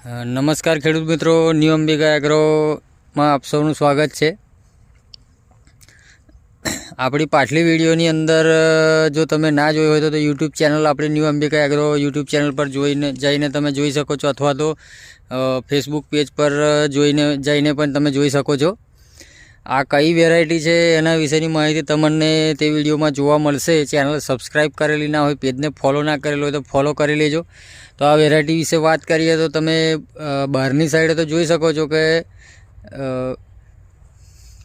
નમસ્કાર ખેડૂત મિત્રો, ન્યૂ અંબિકા એગ્રોમાં આપ સૌનું સ્વાગત છે। આપણી પાછલી વિડીયોની અંદર જો તમે ના જોઈ હોય તો યુટ્યુબ ચેનલ આપણી new Ambika agro YouTube channel પર જઈને તમે જોઈ શકો છો, અથવા તો ફેસબુક પેજ પર જઈને પણ તમે જોઈ શકો છો। આ કઈ વેરાયટી છે એના વિશેની માહિતી તમને તે વિડીયોમાં જોવા મળશે। ચેનલ સબસ્ક્રાઈબ કરેલી ના હોય, પેજને ફોલો ના કરેલો હોય તો ફોલો કરી લેજો। તો આ વેરાયટી વિશે વાત કરીએ તો તમે બહારની સાઈડે તો જોઈ શકો છો કે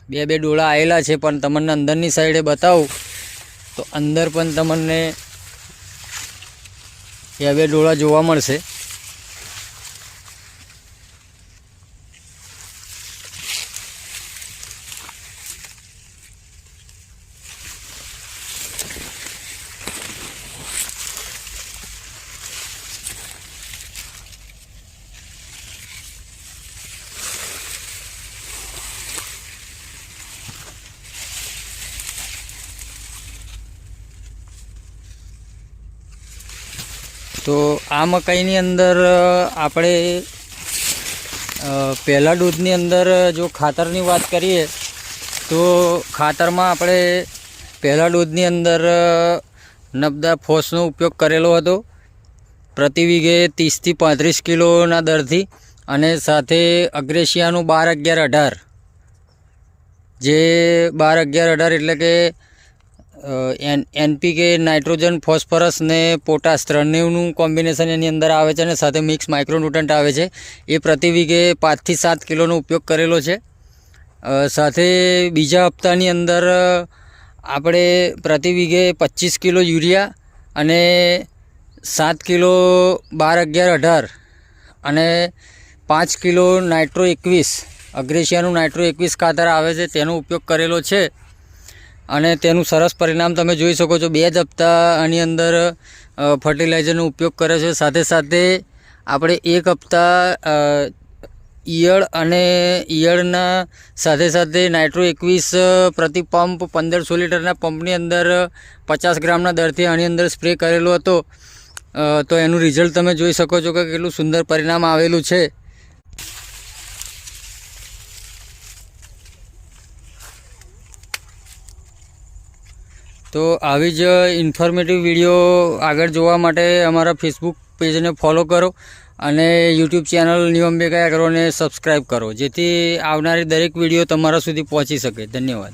બે ડોળા આવેલા છે, પણ તમને અંદરની સાઈડે બતાવું તો અંદર પણ તમને બે ડોળા જોવા મળશે। તો આ મકાઈની અંદર આપણે પહેલા ડોઝની અંદર જો ખાતરની વાત કરીએ તો ખાતરમાં આપણે પહેલા ડોઝની અંદર નબદા ફોસનો ઉપયોગ કરેલો હતો, પ્રતિ વીઘે 30 થી 35 કિલોના દરથી, અને સાથે અગ્રેશિયાનું 12-11-18, જે 12-11-18 એટલે કે NPK, નાઇટ્રોજન, ફોસ્ફરસ ને પોટાશ ત્રણેયનું કોમ્બિનેશન એની અંદર આવે છે, અને સાથે મિક્સ માઇક્રોન્યુટ્રન્ટ આવે છે। એ પ્રતિ વીઘે 5 થી 7 કિલોનો ઉપયોગ કરેલો છે। સાથે બીજા હપ્તાની અંદર આપણે પ્રતિ વીઘે 25 કિલો યુરિયા અને 7 કિલો 12-11-18 અને 5 કિલો નાઇટ્રો 21, અગ્રેશિયાનું નાઇટ્રો 21 ખાતર આવે છે, તેનો ઉપયોગ કરેલો છે, અને તેનું સરસ પરિણામ તમે જોઈ શકો છો। 2 જ હપ્તા આની અંદર ફર્ટિલાઇઝરનો ઉપયોગ કરે છે। સાથે સાથે આપણે 1 હપ્તા ઈયળના સાથે સાથે નાઇટ્રો 21 પ્રતિ પંપ 1500 લીટરના પંપની અંદર 50 ગ્રામના દરથી આની અંદર સ્પ્રે કરેલો હતો। તો એનું રિઝલ્ટ તમે જોઈ શકો છો કે કેટલું સુંદર પરિણામ આવેલું છે। તો આવી જ ઇન્ફોર્મેટિવ વિડીયો આગળ જોવા માટે અમારા ફેસબુક પેજને ફોલો કરો અને યુટ્યુબ ચેનલ ન્યૂ અંબિકા એગ્રોને સબસ્ક્રાઈબ કરો, જેથી આવનારી દરેક વિડીયો તમારા સુધી પહોંચી શકે। ધન્યવાદ।